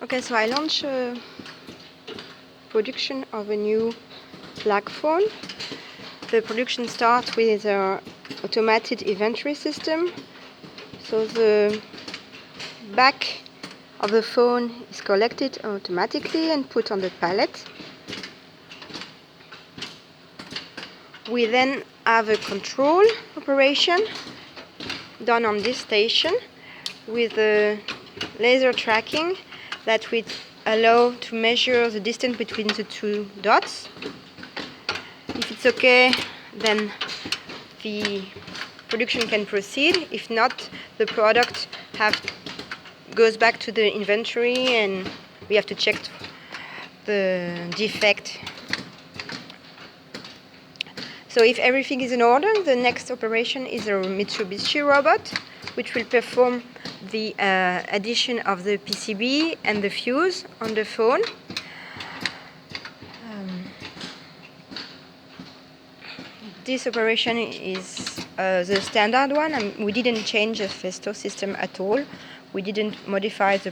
Okay, so I launched production of a new black phone. The production starts with an automated inventory system. So the back of the phone is collected automatically and put on the pallet. We then have a control operation done on this station with a laser tracking that will allow to measure the distance between the two dots. If it's okay, then the production can proceed. If not, the product goes back to the inventory and we have to check the defect. So if everything is in order, the next operation is a Mitsubishi robot, which will perform the addition of the PCB and the fuse on the phone. This operation is the standard one, and we didn't change the Festo system at all. We didn't modify the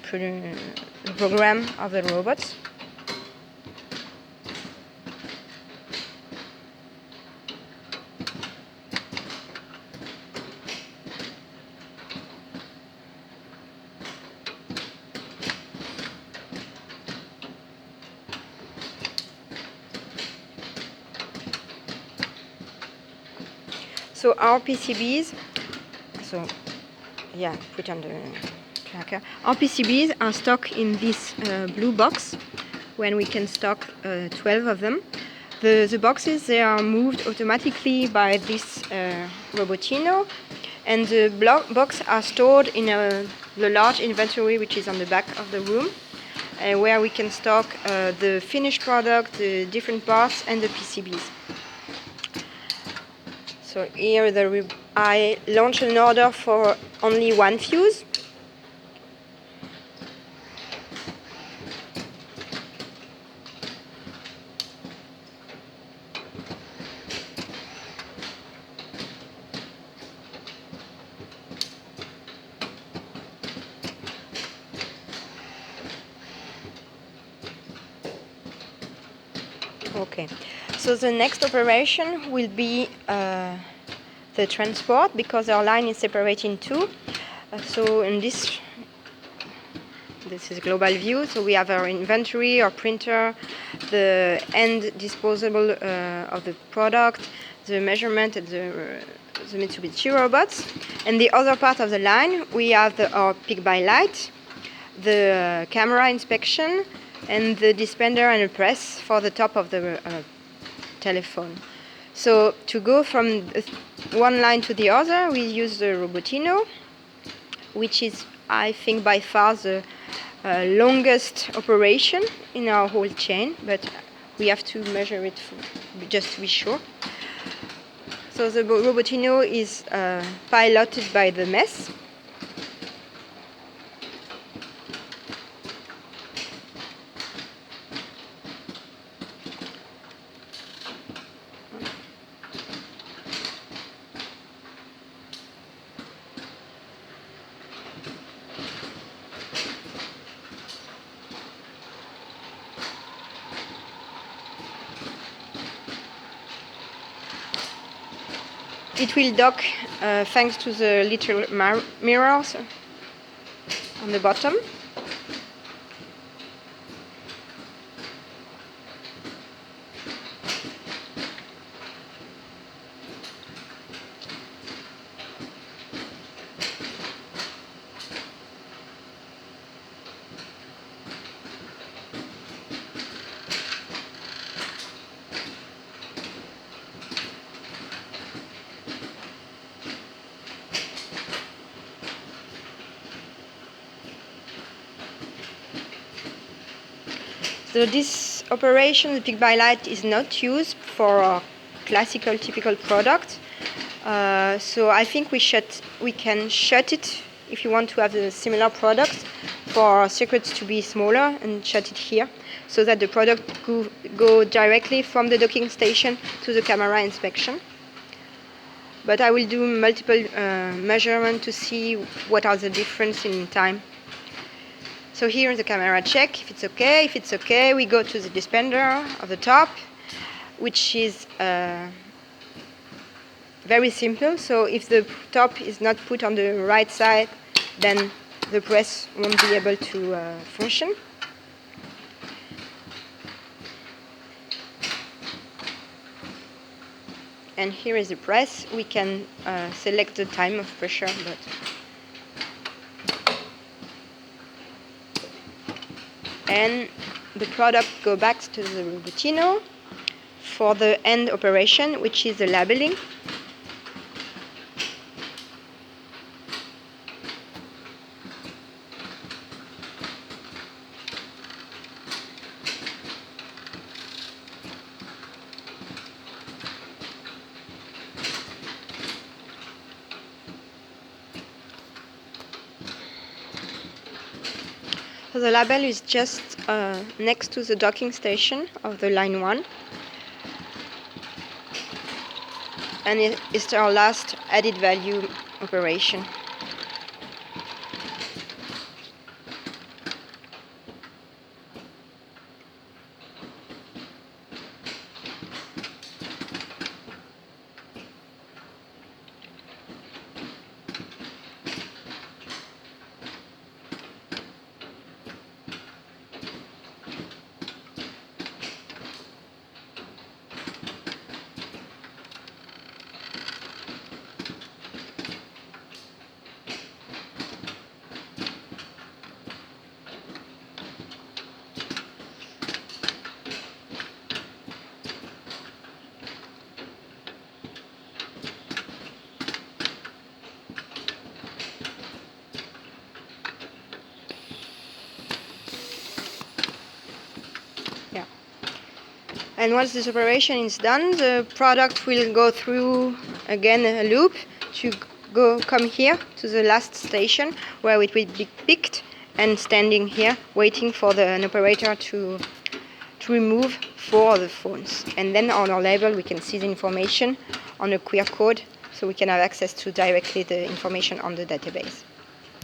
program of the robots. So our PCBs, put on the tracker. Our PCBs are stocked in this blue box, when we can stock 12 of them. The boxes, they are moved automatically by this Robotino, and the box are stored in the large inventory which is on the back of the room, where we can stock the finished product, the different parts, and the PCBs. So here I launch an order for only one fuse. Okay, so the next operation will be the transport, because our line is separated in two. So in this is global view. So we have our inventory, our printer, the end disposable of the product, the measurement, and the Mitsubishi robots. And the other part of the line, we have our pick by light, the camera inspection, and the dispenser and a press for the top of the telephone. So to go from one line to the other, we use the Robotino, which is, I think, by far the longest operation in our whole chain, but we have to measure it just to be sure. So the Robotino is piloted by the MES. It will dock thanks to the little mirrors on the bottom. So this operation, the pick by light, is not used for a classical typical product. So I think we can shut it if you want to have a similar product for circuits to be smaller, and shut it here so that the product go directly from the docking station to the camera inspection. But I will do multiple measurements to see what are the difference in time. So here the camera check if it's okay. If it's okay, we go to the dispenser of the top, which is very simple. So if the top is not put on the right side, then the press won't be able to function. And here is the press. We can select the time of pressure, but and the product go back to the Robotino for the end operation, which is the labeling. So the label is just next to the docking station of the line 1. And it is our last added value operation. And once this operation is done, the product will go through again a loop to come here to the last station, where it will be picked and standing here waiting for an operator to remove 4 of the phones. And then on our label we can see the information on a QR code, so we can have access to directly the information on the database.